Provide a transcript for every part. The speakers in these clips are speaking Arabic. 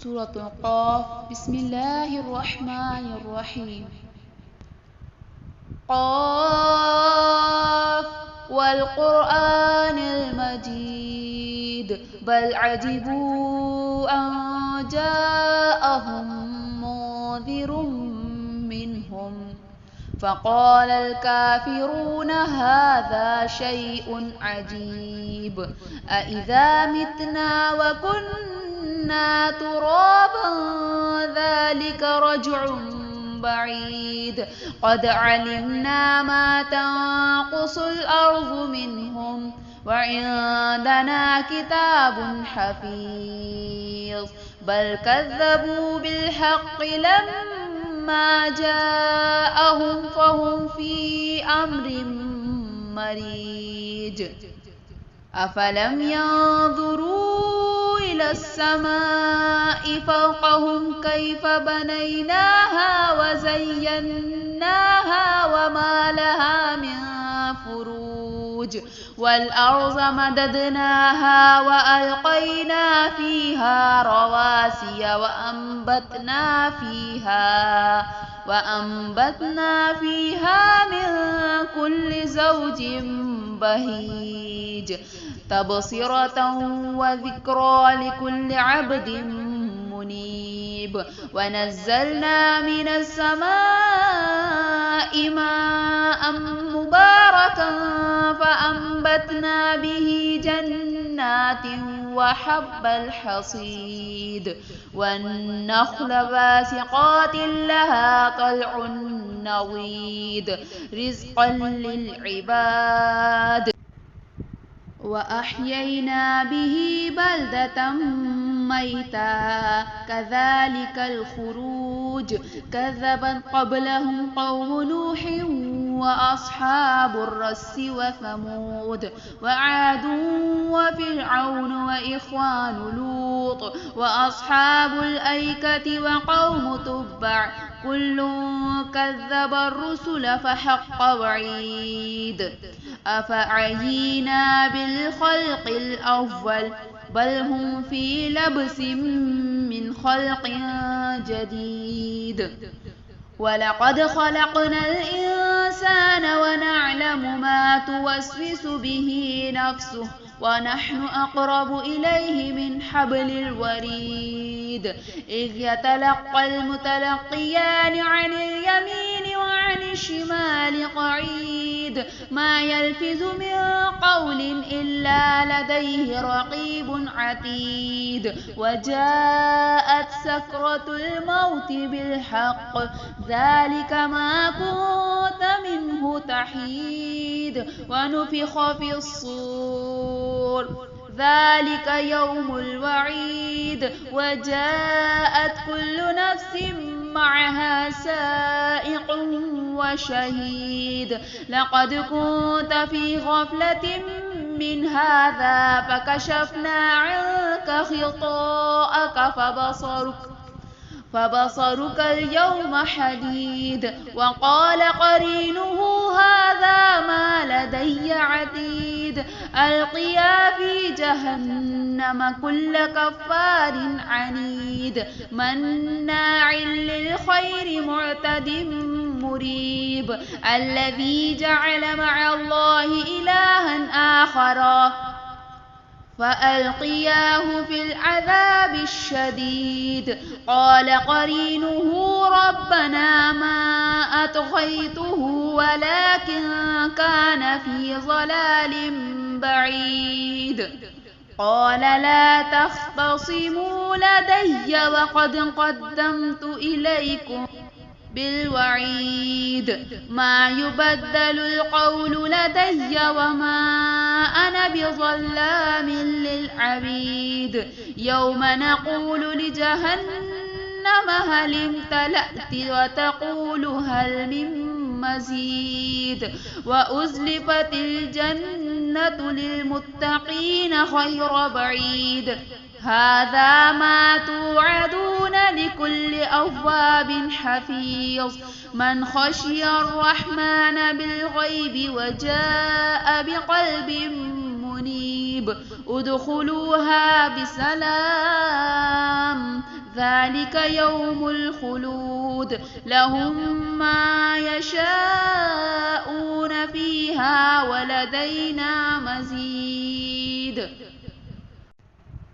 سورة القاف. بسم الله الرحمن الرحيم. قاف والقرآن المجيد بل عجبوا أن جاءهم منذر منهم فقال الكافرون هذا شيء عجيب أإذا متنا وكنا ترابا ذلك رجع بعيد قد علمنا ما تنقص الأرض منهم وعندنا كتاب حفيظ بل كذبوا بالحق لما جاءهم فهم في أمر مريج أفلم ينظروا إلى السماء فوقهم كيف بنيناها وزيناها وما لها من فروج والأرض مددناها وألقينا فيها رواسي وأنبتنا فيها من كل زوج بهيج تبصرة وذكرى لكل عبد منيب ونزلنا من السماء ماء مباركا فأنبتنا به جنات وحب الحصيد والنخل باسقات لها طلع نضيد رزقا للعباد وأحيينا به بلدة ميتا كذلك الخروج كذبت قبلهم قوم نوح وأصحاب الرس وثمود وعاد وفرعون وإخوان لوط وأصحاب الأيكة وقوم تبع كل كذب الرسل فحق وعيد أفعينا بالخلق الأول بل هم في لبس من خلق جديد ولقد خلقنا الإنسان ونعلم ما توسوس به نفسه ونحن أقرب إليه من حبل الوريد إذ يتلقى المتلقيان عن اليمين وعن الشمال قعيد ما يلفظ من قول إلا لديه رقيب عتيد وجاءت سكرة الموت بالحق ذلك ما كنت منه تحيد ونفخ في الصور ذلك يوم الوعيد وجاءت كل نفس معها سائق وشهيد لقد كنت في غفلة من هذا فكشفنا عنك غطاءك فبصرك اليوم حديد وقال قرينه هذا ما لدي عتيد ألقيا في جهنم كل كفار عنيد مناع للخير معتد مريب الذي جعل مع الله إلها آخر فألقياه في العذاب الشديد قال قرينه ربنا ما أطغيته ولكن كان في ضلال بعيد قال لا تختصموا لدي وقد قدمت إليكم بالوعيد ما يبدل القول لدي وما أنا بظلام للعبيد يوم نقول لجهنم هل امتلأت وتقول هل من مزيد وأزلفت الجنة للمتقين خير بعيد هذا ما توعدون لكل أواب حفيظ من خشي الرحمن بالغيب وجاء بقلب منيب ادخلوها بسلام ذلك يوم الخلود لهم ما يشاءون فيها ولدينا مزيد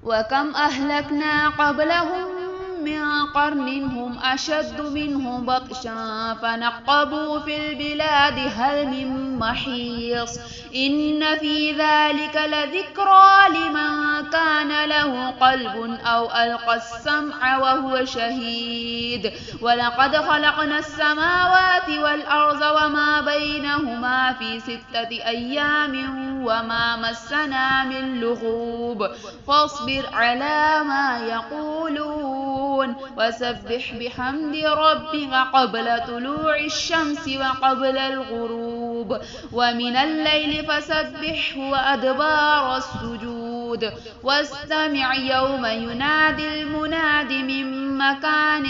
وكم أهلكنا قبلهم من قرن هم أشد منهم بطشا فنقبوا في البلاد هل من محيص إن في ذلك لذكرى لمن كان له قلب أو ألقى السمع وهو شهيد ولقد خلقنا السماوات والأرض وما بينهما في 6 أيام وما مسنا من لغوب فاصبر على ما يقولون وسبح بحمد ربك قبل طلوع الشمس وقبل الغروب ومن الليل فسبحه وأدبار السجود واستمع يوم ينادي المناد من مكان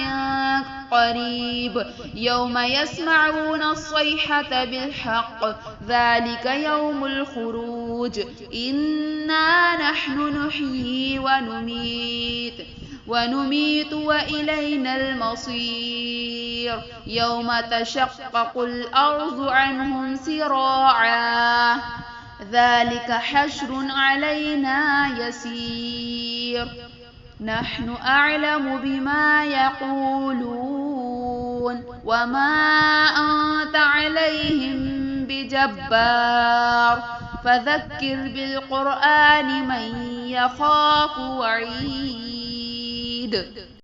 قريب يوم يسمعون الصيحة بالحق ذلك يوم الخروج إنا نحن نحيي ونميت وإلينا المصير يوم تشقق الأرض عنهم سراعا ذلك حشر علينا يسير نحن أعلم بما يقولون وما أنت عليهم بجبار فذكر بالقرآن من يخاف وعيد